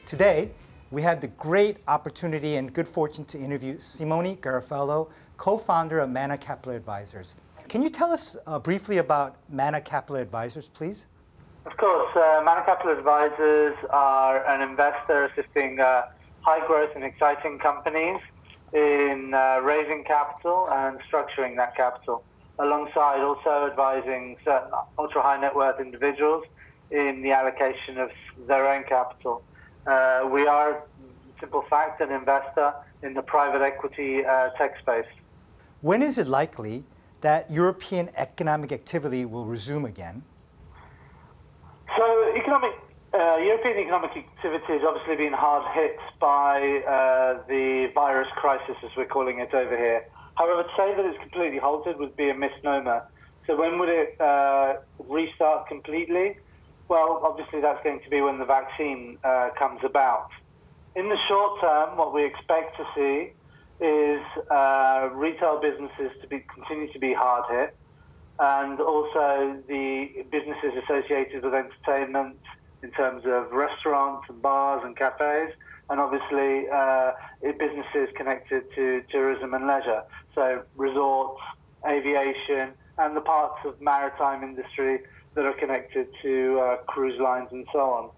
Today, we had the great opportunity and good fortune to interview Simoni Garo팔로, co-founder of Mana Capital Advisors. Can you tell us briefly about Mana Capital Advisors, please? Of course. Mana Capital Advisors are an investor assisting high growth and exciting companies in raising capital and structuring that capital, alongside also advising certain ultra high net worth individuals in the allocation of their own capital. We are, simple fact, an investor in the private equity tech space. When is it likely that European economic activity will resume again? So European economic activity has obviously been hard hit by the virus crisis, as we're calling it over here. However, to say that it's completely halted would be a misnomer. So when would it restart completely? Well, obviously that's going to be when the vaccine comes about. In the short term, what we expect to see is retail businesses continue to be hard hit, and also the businesses associated with entertainment in terms of restaurants and bars and cafes, and obviously businesses connected to tourism and leisure, so resorts, aviation, and the parts of maritime industry that are connected to cruise lines and so on.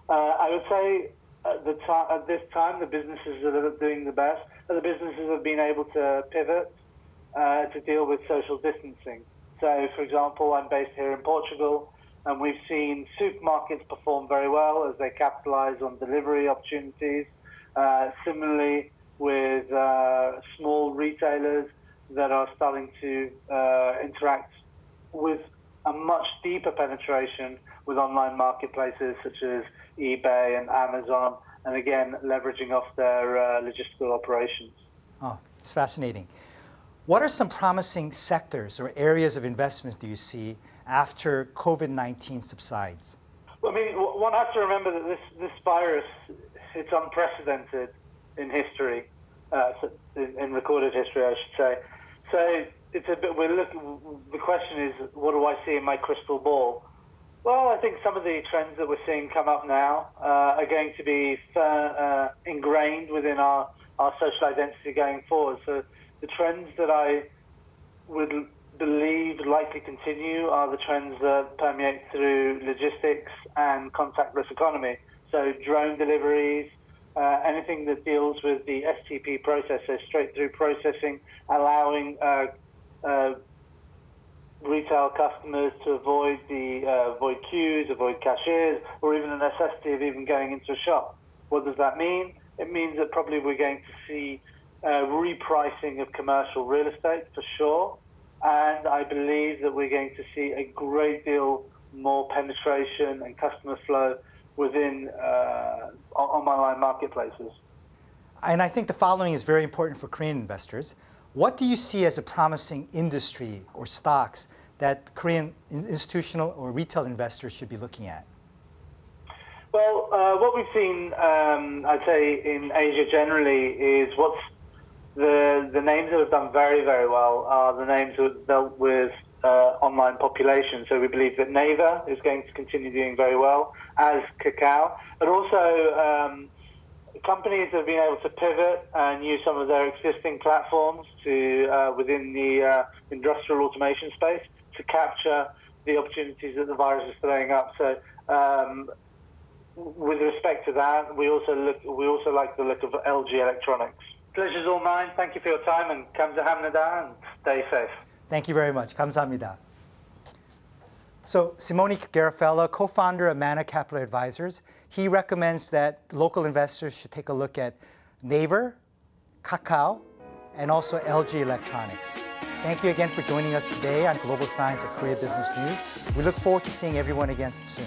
I would say at this time, the businesses that are doing the best are the businesses that have been able to pivot to deal with social distancing. So, for example, I'm based here in Portugal, and we've seen supermarkets perform very well as they capitalize on delivery opportunities. Similarly, with small retailers that are starting to interact with a much deeper penetration with online marketplaces such as eBay and Amazon, and again, leveraging off their logistical operations. Oh, it's fascinating. What are some promising sectors or areas of investments do you see after COVID-19 subsides? Well, I mean, one has to remember that this virus, it's unprecedented in history, in recorded history, I should say. So it's a bit. The question is, what do I see in my crystal ball? Well, I think some of the trends that we're seeing come up now are going to be ingrained within our social identity going forward. So the trends that I would believe likely continue are the trends that permeate through logistics and contactless economy. So drone deliveries, anything that deals with the STP process, so straight through processing, allowing retail customers to avoid queues, avoid cashiers, or even the necessity of even going into a shop. What does that mean? It means that probably we're going to see repricing of commercial real estate for sure, and I believe that we're going to see a great deal more penetration and customer flow within online marketplaces. And I think the following is very important for Korean investors. What do you see as a promising industry or stocks that Korean institutional or retail investors should be looking at? Well, what we've seen, I'd say, in Asia generally is what's the names that have done very, very well are the names that have dealt with online population. So we believe that Naver is going to continue doing very well, as Kakao, but also companies have been able to pivot and use some of their existing platforms to within the industrial automation space to capture the opportunities that the virus is throwing up. So with respect to that, we also like the look of LG Electronics. Pleasure's all mine. Thank you for your time, and 감사합니다, and stay safe. Thank you very much. 감사합니다. So Simoni Garo팔로, co-founder of Mana Capital Advisors, he recommends that local investors should take a look at Naver, Kakao, and also LG Electronics. Thank you again for joining us today on Global Science at Korea Business News. We look forward to seeing everyone again soon.